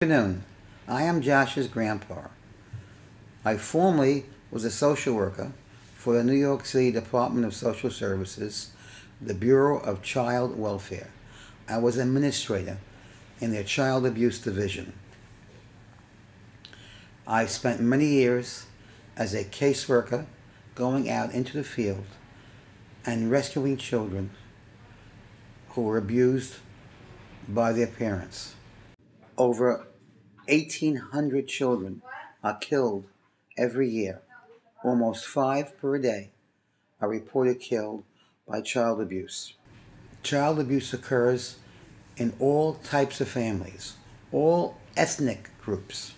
Good afternoon. I am Josh's grandpa. I formerly was a social worker for the New York City Department of Social Services, the Bureau of Child Welfare. I was administrator in their Child Abuse Division. I spent many years as a caseworker going out into the field and rescuing children who were abused by their parents. Over 1,800 children are killed every year. Almost 5 per day are reported killed by child abuse. Child abuse occurs in all types of families, all ethnic groups.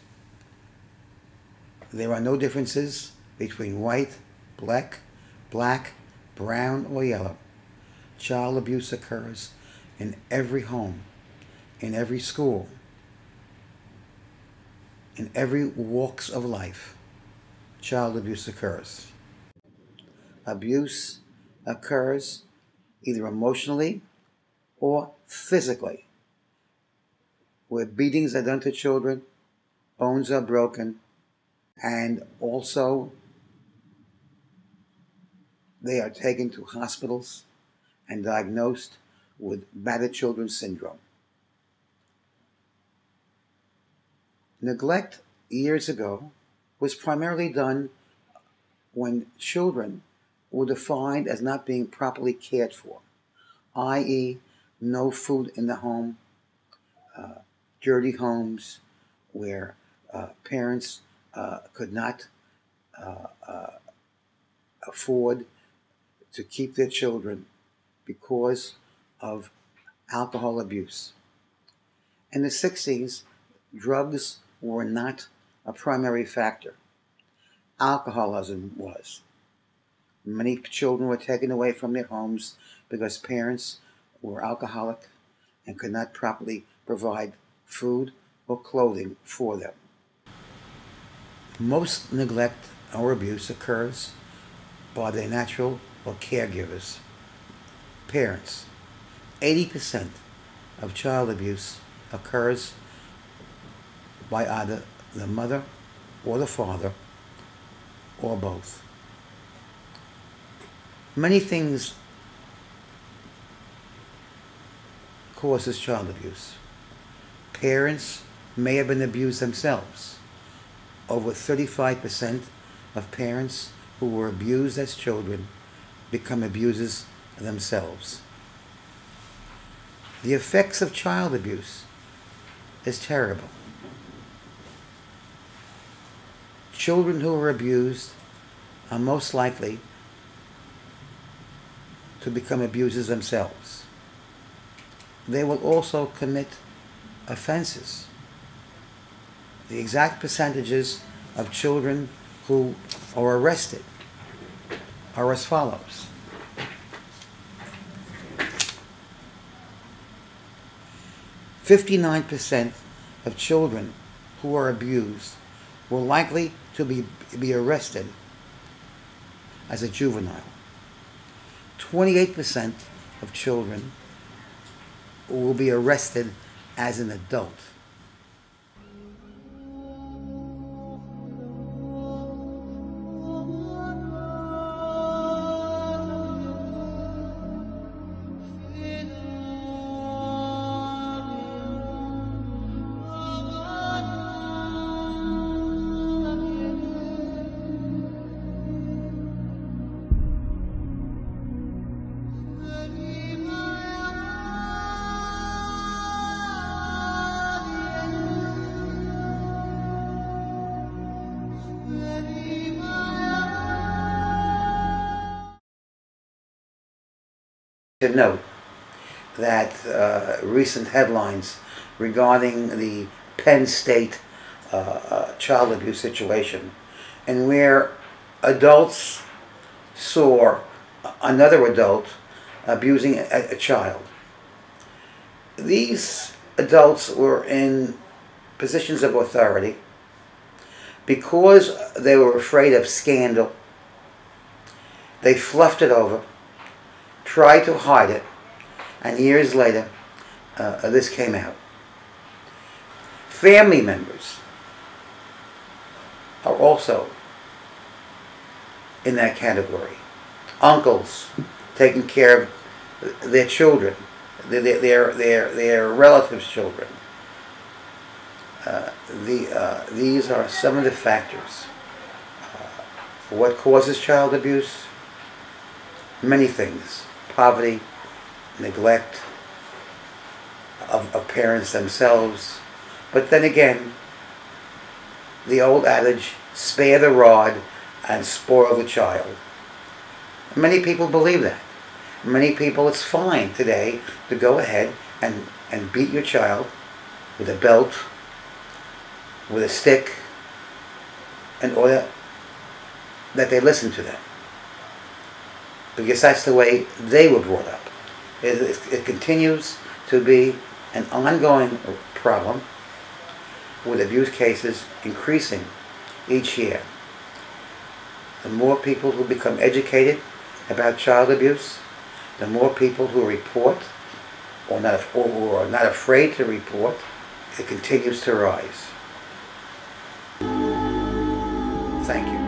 There are no differences between white, black, brown, or yellow. Child abuse occurs in every home, in every school, in every walks of life. Child abuse occurs. Abuse occurs either emotionally or physically, where beatings are done to children, bones are broken, and also they are taken to hospitals and diagnosed with battered children syndrome. Neglect years ago was primarily done when children were defined as not being properly cared for, i.e. no food in the home, dirty homes where parents could not afford to keep their children because of alcohol abuse. In the 60s, drugs were not a primary factor. Alcoholism was. Many children were taken away from their homes because parents were alcoholic and could not properly provide food or clothing for them. Most neglect or abuse occurs by their natural or caregivers, parents. 80% of child abuse occurs by either the mother or the father or both. Many things causes child abuse. Parents may have been abused themselves. Over 35% of parents who were abused as children become abusers themselves. The effects of child abuse is terrible. Children who are abused are most likely to become abusers themselves. They will also commit offenses. The exact percentages of children who are arrested are as follows. 59% of children who are abused were likely to be arrested as a juvenile. 28% of children will be arrested as an adult. To note that recent headlines regarding the Penn State child abuse situation, and where adults saw another adult abusing a child. These adults were in positions of authority because they were afraid of scandal. They fluffed it over, tried to hide it, and years later, this came out. Family members are also in that category. Uncles taking care of their children, their relatives' children. These are some of the factors. What causes child abuse? Many things. Poverty, neglect of parents themselves. But then again, the old adage, spare the rod and spoil the child. Many people believe that. Many people, it's fine today to go ahead and beat your child with a belt, with a stick, in order that they listen to them. Because that's the way they were brought up. It continues to be an ongoing problem, with abuse cases increasing each year. The more people who become educated about child abuse, the more people who report or are not afraid to report, it continues to rise. Thank you.